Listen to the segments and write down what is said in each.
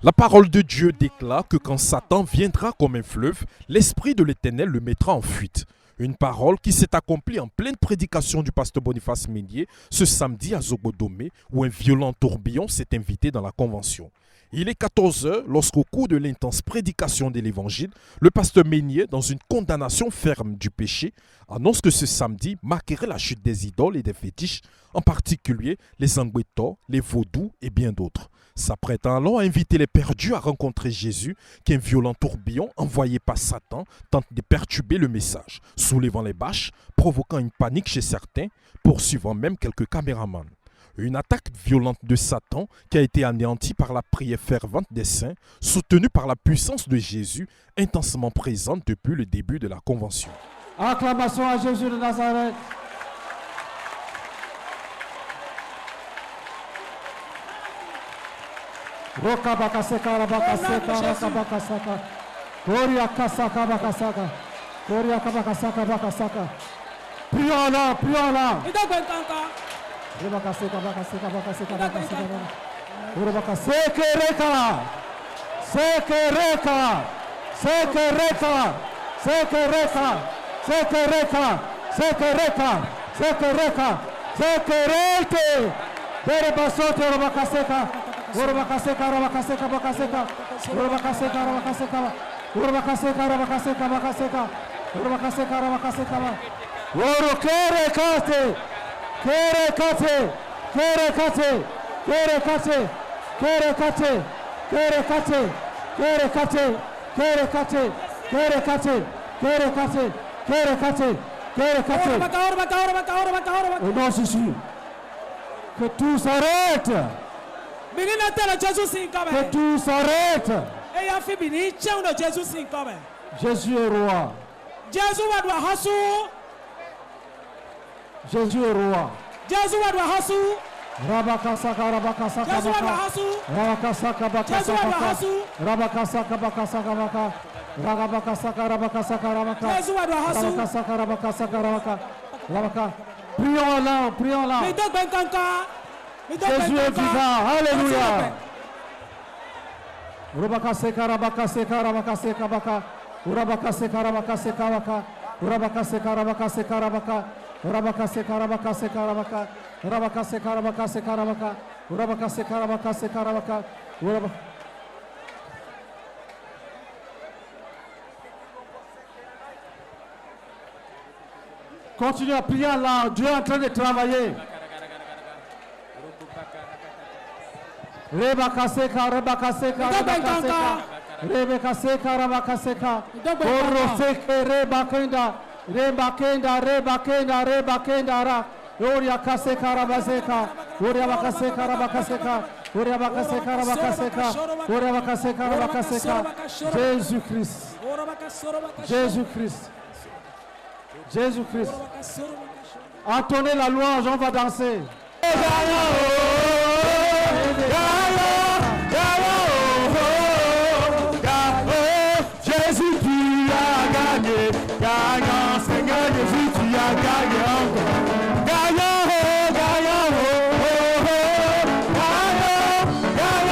La parole de Dieu déclare que quand Satan viendra comme un fleuve, l'Esprit de l'Éternel le mettra en fuite. Une parole qui s'est accomplie en pleine prédication du pasteur Boniface Meignier ce samedi à Zogodomé, où un violent tourbillon s'est invité dans la convention. Il est 14 heures lorsqu'au cours de l'intense prédication de l'évangile, le pasteur Meignier, dans une condamnation ferme du péché, annonce que ce samedi marquerait la chute des idoles et des fétiches, en particulier les angouétors, les vaudous et bien d'autres. S'apprêtant alors à inviter les perdus à rencontrer Jésus, qu'un violent tourbillon envoyé par Satan tente de perturber le message, soulevant les bâches, provoquant une panique chez certains, poursuivant même quelques caméramans. Une attaque violente de Satan qui a été anéantie par la prière fervente des saints, soutenue par la puissance de Jésus, intensement présente depuis le début de la convention. Acclamation à Jésus de Nazareth. Roka bakaseka rabakaseka rakabakasaka. Gloria kasaka bakasaka. Gloria kabakasaka bakasaka. Prions là, prions là. Rebakaseka bakaseka bakaseka bakaseka. Rebakaseka reka. Sekereka. Sekereka. Sekereka. Sekereka. Sekereka. Sekereka. Sekereke. Berebasote rebakaseka. Urabakaseka rabakaseka bakaseka. Urabakaseka rabakaseka. Urabakaseka rabakaseka bakaseka. Urabakaseka rabakaseka. Urukerekate. Kerekate. Kerekate. Kerekate. Kerekate. Kerekate. Kerekate. Kerekate. Kerekate. Kerekate. Kerekate. Kerekate. Au nom de Jésus. Que tout s'arrête. Que tout s'arrête. Jésus est roi. Jésus est roi. Rabakasaka rabakasaka rabakasaka bakasaka rabakasaka bakasaka baka rabakasaka rabakasaka rabakasaka rabakasaka rabaka. Prions là, prions là. Jésus est vivant. Alléluia. Urabakaseka rabakaseka rabakaseka baka urabakaseka rabakaseka baka urabakaseka rabakaseka rabaka urabakaseka rabakaseka rabaka urabakaseka rabakaseka rabaka urabakaseka rabakaseka rabaka urabak. Continue à prier là, Dieu est en train de travailler. Rebakaseka, rebakaseka, rebakaseka, rebakaseka, rebakaseka, oroseke, rebakenda, rebakenda, rebakenda, rebakenda, ra, oriakaseka, rabaseka, oriabakaseka, rabakaseka, oriabakaseka, rabakaseka, oriabakaseka, rabakaseka. Jésus-Christ, Jésus-Christ, Jésus-Christ. Entonnez la louange, on va danser. Jésus, tu as gagné. Gagnant, Seigneur Jésus, tu as gagné encore. Gagnant, gagnant, gagnant,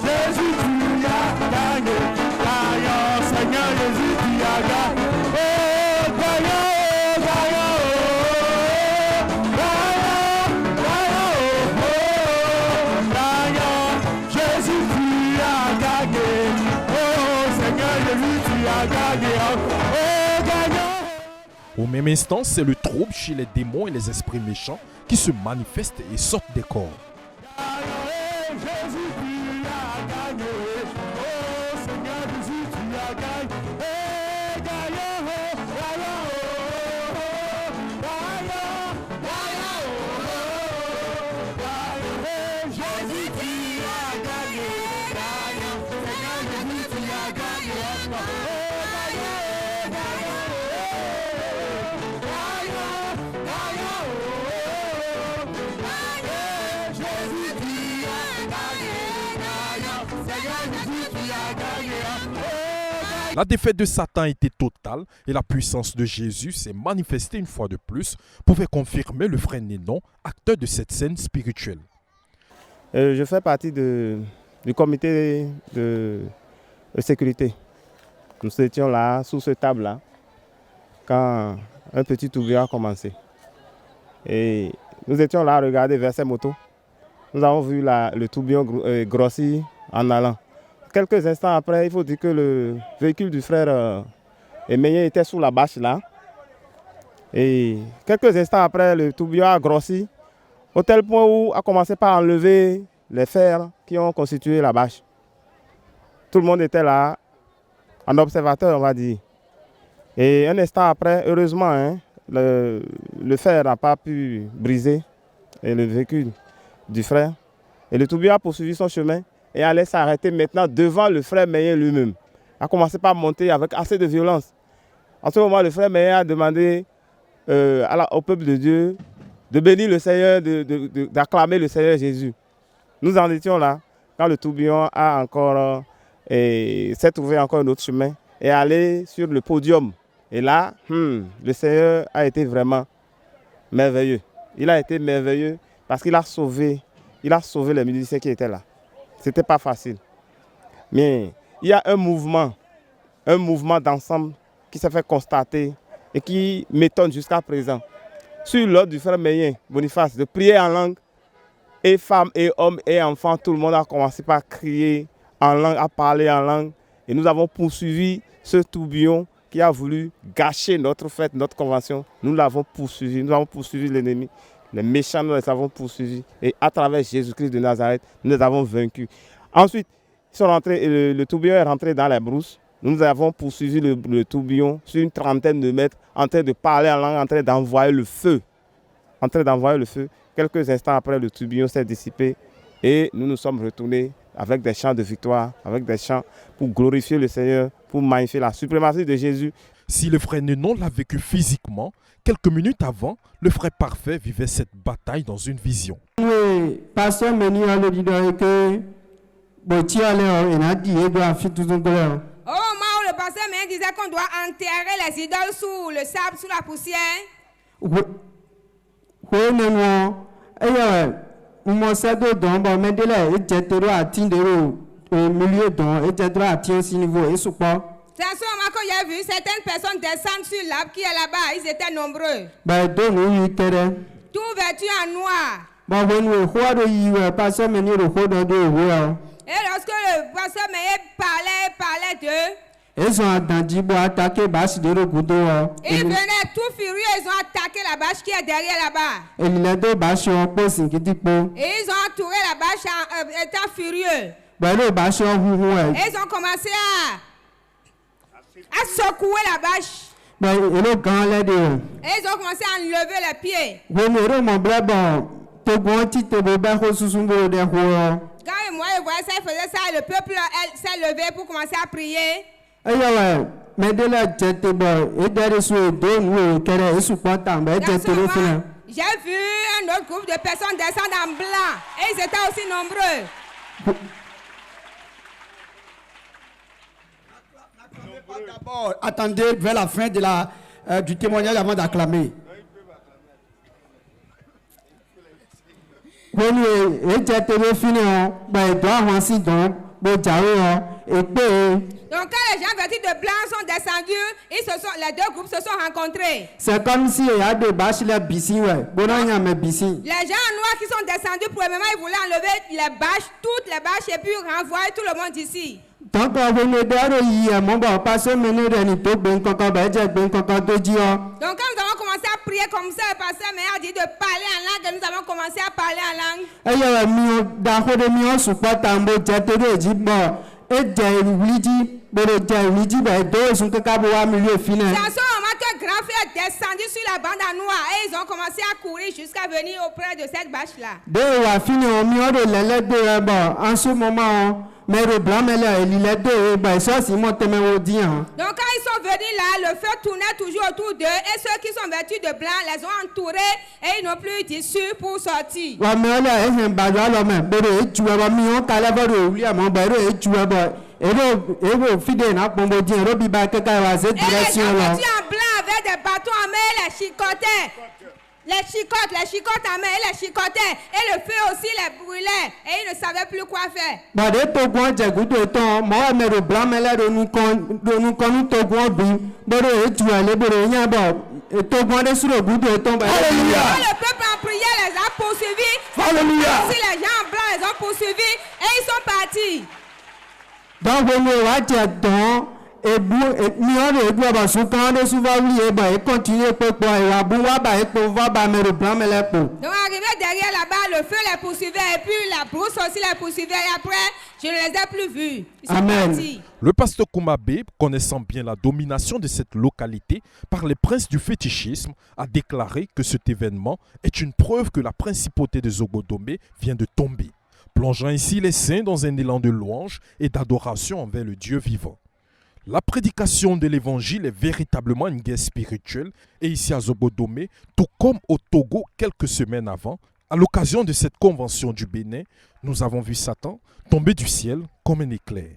Jésus, tu as gagné. Gagnant, Seigneur Jésus, tu as gagné. Au même instant, c'est le trouble chez les démons et les esprits méchants qui se manifestent et sortent des corps. La défaite de Satan était totale et la puissance de Jésus s'est manifestée une fois de plus, pouvait confirmer le frère Nénon, acteur de cette scène spirituelle. Je fais partie du comité de sécurité. Nous étions là, sous cette table-là, quand un petit tourbillon a commencé. Et nous étions là à regarder vers ces motos. Nous avons vu le tourbillon grossir en allant. Quelques instants après, il faut dire que le véhicule du frère Emeyen était sous la bâche là. Et quelques instants après, le tourbillon a grossi au tel point où a commencé par enlever les fers qui ont constitué la bâche. Tout le monde était là, en observateur, on va dire. Et un instant après, heureusement, hein, le fer n'a pas pu briser et le véhicule du frère. Et le tourbillon a poursuivi son chemin et allait s'arrêter maintenant devant le frère Meyen lui-même. Il a commencé par monter avec assez de violence. En ce moment, le frère Meyen a demandé au peuple de Dieu de bénir le Seigneur, d'acclamer le Seigneur Jésus. Nous en étions là quand le tourbillon a encore s'est trouvé encore un autre chemin et allé sur le podium. Et là, le Seigneur a été vraiment merveilleux. Il a été merveilleux parce qu'il a sauvé les musiciens qui étaient là. Ce n'était pas facile. Mais il y a un mouvement d'ensemble qui s'est fait constater et qui m'étonne jusqu'à présent. Sur l'ordre du frère Meyen, Boniface, de prier en langue, et femmes, et hommes, et enfants, tout le monde a commencé par crier en langue, à parler en langue. Et nous avons poursuivi ce tourbillon qui a voulu gâcher notre fête, notre convention. Nous l'avons poursuivi, nous avons poursuivi l'ennemi. Les méchants, nous les avons poursuivis. Et à travers Jésus-Christ de Nazareth, nous les avons vaincus. Ensuite, ils sont rentrés, le tourbillon est rentré dans les brousses. Nous avons poursuivi le tourbillon sur une trentaine de mètres, en train de parler en langue, en train d'envoyer le feu. Quelques instants après, le tourbillon s'est dissipé et nous nous sommes retournés avec des chants de victoire, avec des chants pour glorifier le Seigneur, pour magnifier la suprématie de Jésus. Si le frère Nénon l'a vécu physiquement, quelques minutes avant, le frère Parfait vivait cette bataille dans une vision. Oui, pasteur Meni a le dit que Boti a l'air, il a dit, il doit faire tout son colère. Au moment où le pasteur Meni disait qu'on doit enterrer les idoles sous le sable, sous la poussière. Oui, non, mon sado don bon mais de là et jetero atteindre au milieu don et jetero atteindre ce niveau et support. C'est à ce moment que j'ai vu certaines personnes descendre sur l'arbre qui est là-bas, ils étaient nombreux. Ben donc oui terrain. Tout vêtu en noir. Bon when we what you passer mener au hold de Et lorsque le pasteur Meyen parlait d'eux, ils ont attendu pour attaquer bâche de Rokudo. Ils venaient tout furieux, ils ont attaqué la bâche qui est derrière là-bas. Et il a deux bâches en pose qui dit pour. Et ils ont entouré la bâche étant furieux. Ben le bâche en Et ils ont commencé à secouer la bâche. Ben il est grand là dedans. Et ils ont commencé à enlever les pieds. Oui, mais mon blé bon. Te gonti te boba ko susumbo de ho. Quand moi je voyais ça, il faisait ça, le peuple s'est levé pour commencer à prier. Mais de la jette et derrière ce don ou qu'elle est supportant, mais jette le fin. J'ai vu un autre groupe de personnes descendre en blanc et ils étaient aussi nombreux. D'abord, attendez vers la fin de du témoignage avant d'acclamer. Oui, et jette le fin, ben doit aussi donc, bon jaoué et puis. Donc quand les gens vêtus de blanc sont descendus, les deux groupes se sont rencontrés. C'est comme si il y a des bâches là bissi ouais. Bonanya mais bissi. Les gens noirs qui sont descendus pour le moment, ils voulaient enlever les bâches, toutes les bâches et puis renvoyer tout le monde ici. Donc on venait derrière hier mon bon pasteur mener renito ben koko baje ben koko doji. Donc quand nous avons commencé à prier comme ça, le pasteur a dit de parler en langue et nous avons commencé à parler en langue. Ayo mi da ko de mi o support tambo jete de jibo. Et j'ai Luigi, mais j'ai Luigi, ben deux sont que cabo à milieu final. C'est à ce moment que grand frère est descendu sur la bande à noix et ils ont commencé à courir jusqu'à venir auprès de cette bâche là. Deux a fini au milieu de l'aile de bon. En ce moment, mais le blanc mais là il est deux ben ça c'est mon thème au dia. Donc quand ils sont venus là, le feu tournait toujours autour d'eux et ceux qui sont vêtus de blanc les ont entourés et ils n'ont plus d'issue pour sortir. Ouais mais là un ballon là mais ben tu vas mi on calava de William ben tu vas ero fide na pombo di ero biba kaka wa ze Et les direction gens là. vêtus en blanc avec des bâtons en main et les chicotaient. Les chicotes en main et les chicotaient. Et le feu aussi les brûlait. Et ils ne savaient plus quoi faire. Ba de to gwan je gudo ton mo me ro blanc me le ro nu kon to gwan bi bo ro e tu ale bo ro nya bo to gwan de sur gudo ton ba. Quand le peuple en prière les a poursuivis, Alléluia. aussi les gens en blanc les ont poursuivis et ils sont partis. Donc on va dire don e bu mi o re du ba su kan de su va oui e ba e continue pe po e wa bu wa ba e po va ba me ro blanc me le po. Donc arrivé derrière là-bas, le feu les poursuivait et puis la brousse aussi les poursuivait et après, je ne les ai plus vus. Ils sont Amen. partis. Le pasteur Koumabe, connaissant bien la domination de cette localité par les princes du fétichisme, a déclaré que cet événement est une preuve que la principauté de Zogodomé vient de tomber, plongeant ainsi les saints dans un élan de louange et d'adoration envers le Dieu vivant. La prédication de l'évangile est véritablement une guerre spirituelle et ici à Zogodomé, tout comme au Togo quelques semaines avant, à l'occasion de cette convention du Bénin, nous avons vu Satan tomber du ciel comme un éclair.